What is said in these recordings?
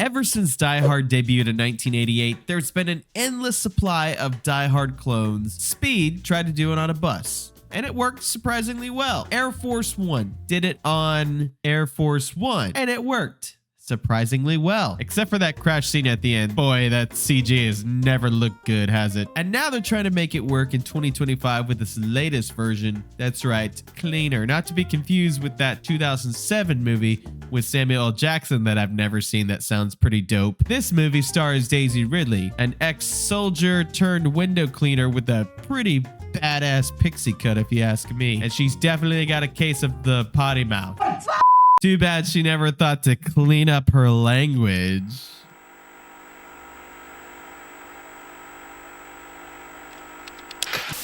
Ever since Die Hard debuted in 1988, there's been an endless supply of Die Hard clones. Speed tried to do it on a bus, and it worked surprisingly well. Air Force One did it on Air Force One, and it worked surprisingly well. Except for that crash scene at the end. Boy, that CG has never looked good, has it? And now they're trying to make it work in 2025 with this latest version. That's right, cleaner. Not to be confused with that 2007 movie with Samuel L. Jackson that I've never seen that sounds pretty dope. This movie stars Daisy Ridley, an ex-soldier turned window cleaner with a pretty badass pixie cut if you ask me. And she's definitely got a case of the potty mouth. Too bad she never thought to clean up her language.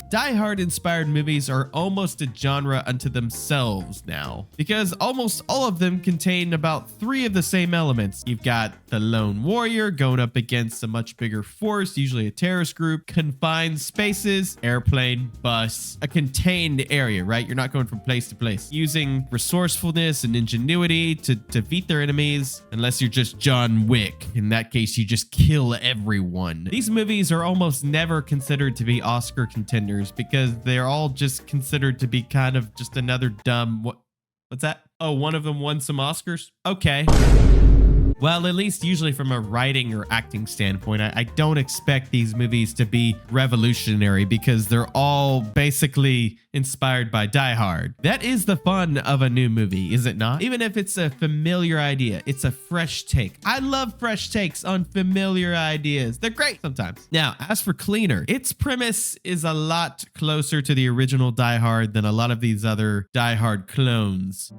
Die Hard inspired movies are almost a genre unto themselves now, because almost all of them contain about 3 of the same elements. You've got the lone warrior going up against a much bigger force, usually a terrorist group, confined spaces, airplane, bus, a contained area, right? You're not going from place to place. Using resourcefulness and ingenuity to defeat their enemies, unless you're just John Wick. In that case, you just kill everyone. These movies are almost never considered to be Oscar contenders, because they're all just considered to be kind of just another dumb... What's that? Oh, one of them won some Oscars? Okay. Well, at least usually from a writing or acting standpoint, I don't expect these movies to be revolutionary because they're all basically inspired by Die Hard. That is the fun of a new movie, is it not? Even if it's a familiar idea, it's a fresh take. I love fresh takes on familiar ideas. They're great sometimes. Now, as for Cleaner, its premise is a lot closer to the original Die Hard than a lot of these other Die Hard clones.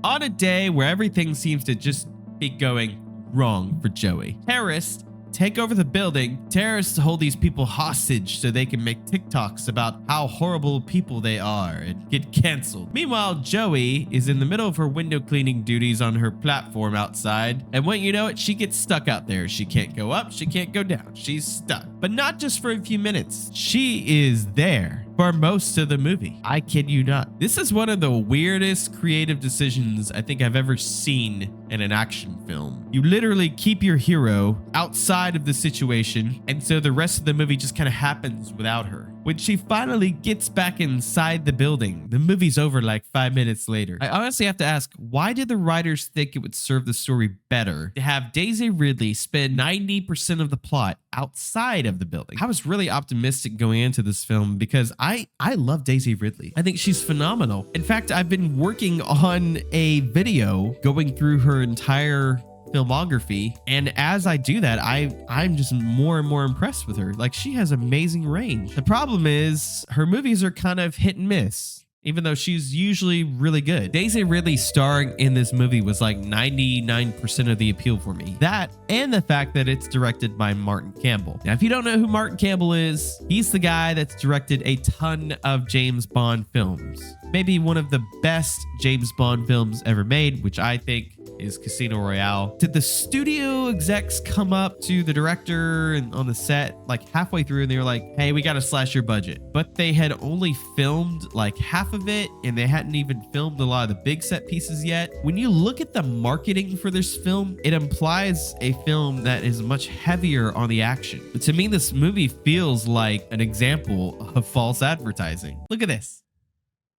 On a day where everything seems to just be going wrong for Joey, terrorists take over the building. Terrorists hold these people hostage so they can make TikToks about how horrible people they are and get canceled. Meanwhile, Joey is in the middle of her window cleaning duties on her platform outside, and when you know it, she gets stuck out there. She can't go up, she can't go down, she's stuck. But not just for a few minutes. She is there for most of the movie. I kid you not. This is one of the weirdest creative decisions I think I've ever seen in an action film. You literally keep your hero outside of the situation, and so the rest of the movie just kind of happens without her. When she finally gets back inside the building, the movie's over like 5 minutes later. I honestly have to ask, why did the writers think it would serve the story better to have Daisy Ridley spend 90% of the plot outside of the building? I was really optimistic going into this film because I love Daisy Ridley. I think she's phenomenal. In fact, I've been working on a video going through her entire filmography, and as I do that, I'm just more and more impressed with her. Like, she has amazing range. The problem is her movies are kind of hit and miss, even though she's usually really good. Daisy Ridley starring in this movie was like 99% of the appeal for me. That and the fact that it's directed by Martin Campbell. Now, if you don't know who Martin Campbell is, he's the guy that's directed a ton of James Bond films. Maybe one of the best James Bond films ever made, which I think is Casino Royale. Did the studio execs come up to the director and on the set like halfway through and they were like, hey, we got to slash your budget? But they had only filmed like half of it, and they hadn't even filmed a lot of the big set pieces yet. When you look at the marketing for this film, it implies a film that is much heavier on the action. But to me, this movie feels like an example of false advertising. Look at this.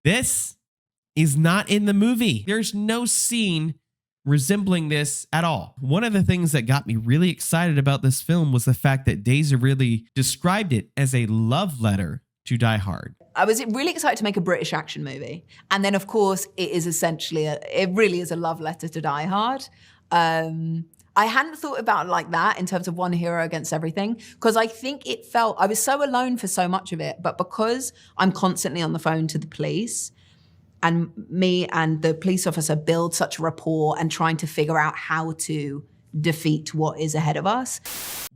This is not in the movie. There's no scene resembling this at all. One of the things that got me really excited about this film was the fact that Daisy Ridley described it as a love letter to Die Hard. I was really excited to make a British action movie. And then, of course, it is essentially, it really is a love letter to Die Hard. I hadn't thought about it like that in terms of one hero against everything, because I think it felt, I was so alone for so much of it, but because I'm constantly on the phone to the police, and me and the police officer build such rapport and trying to figure out how to defeat what is ahead of us.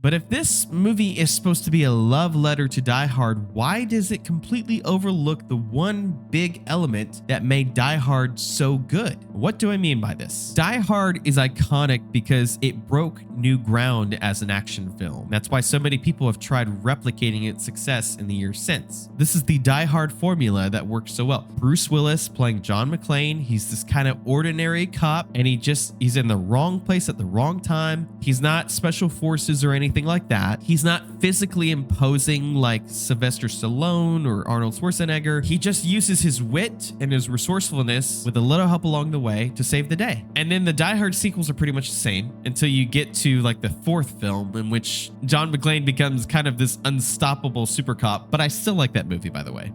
But if this movie is supposed to be a love letter to Die Hard, why does it completely overlook the one big element that made Die Hard so good? What do I mean by this? Die Hard is iconic because it broke new ground as an action film. That's why so many people have tried replicating its success in the years since. This is the Die Hard formula that works so well. Bruce Willis playing John McClane. He's this kind of ordinary cop, and he's in the wrong place at the wrong time. He's not special forces or anything like that. He's not physically imposing like Sylvester Stallone or Arnold Schwarzenegger. He just uses his wit and his resourcefulness with a little help along the way to save the day. And then the Die Hard sequels are pretty much the same until you get to like the fourth film, in which John McClane becomes kind of this unstoppable super cop. But I still like that movie, by the way.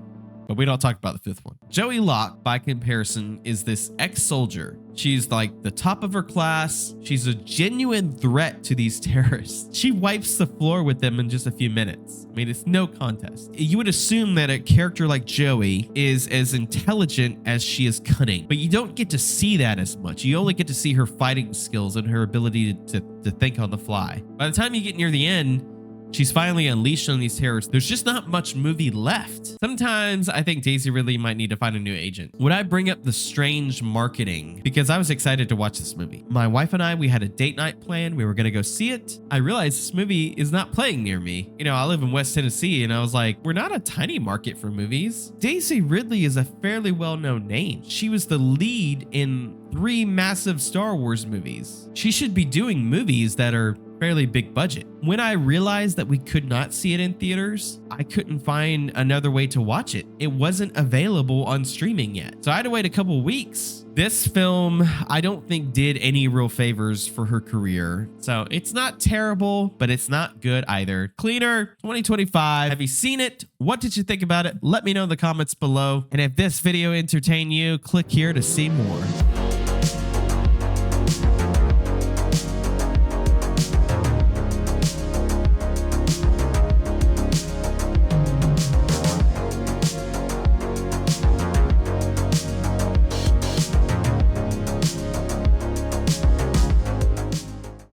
But we don't talk about the fifth one. Joey Locke, by comparison, is this ex-soldier. She's like the top of her class. She's a genuine threat to these terrorists. She wipes the floor with them in just a few minutes. I mean, it's no contest. You would assume that a character like Joey is as intelligent as she is cunning, but you don't get to see that as much. You only get to see her fighting skills and her ability to think on the fly. By the time you get near the end, she's finally unleashed on these terrorists. There's just not much movie left. Sometimes I think Daisy Ridley might need to find a new agent. Would I bring up the strange marketing? Because I was excited to watch this movie. My wife and I, we had a date night plan. We were going to go see it. I realized this movie is not playing near me. You know, I live in West Tennessee, and I was like, we're not a tiny market for movies. Daisy Ridley is a fairly well-known name. She was the lead in 3 massive Star Wars movies. She should be doing movies that are fairly big budget. When I realized that we could not see it in theaters, I couldn't find another way to watch it. It wasn't available on streaming yet. So I had to wait a couple weeks. This film, I don't think did any real favors for her career. So it's not terrible, but it's not good either. Cleaner 2025. Have you seen it? What did you think about it? Let me know in the comments below. And if this video entertained you, click here to see more.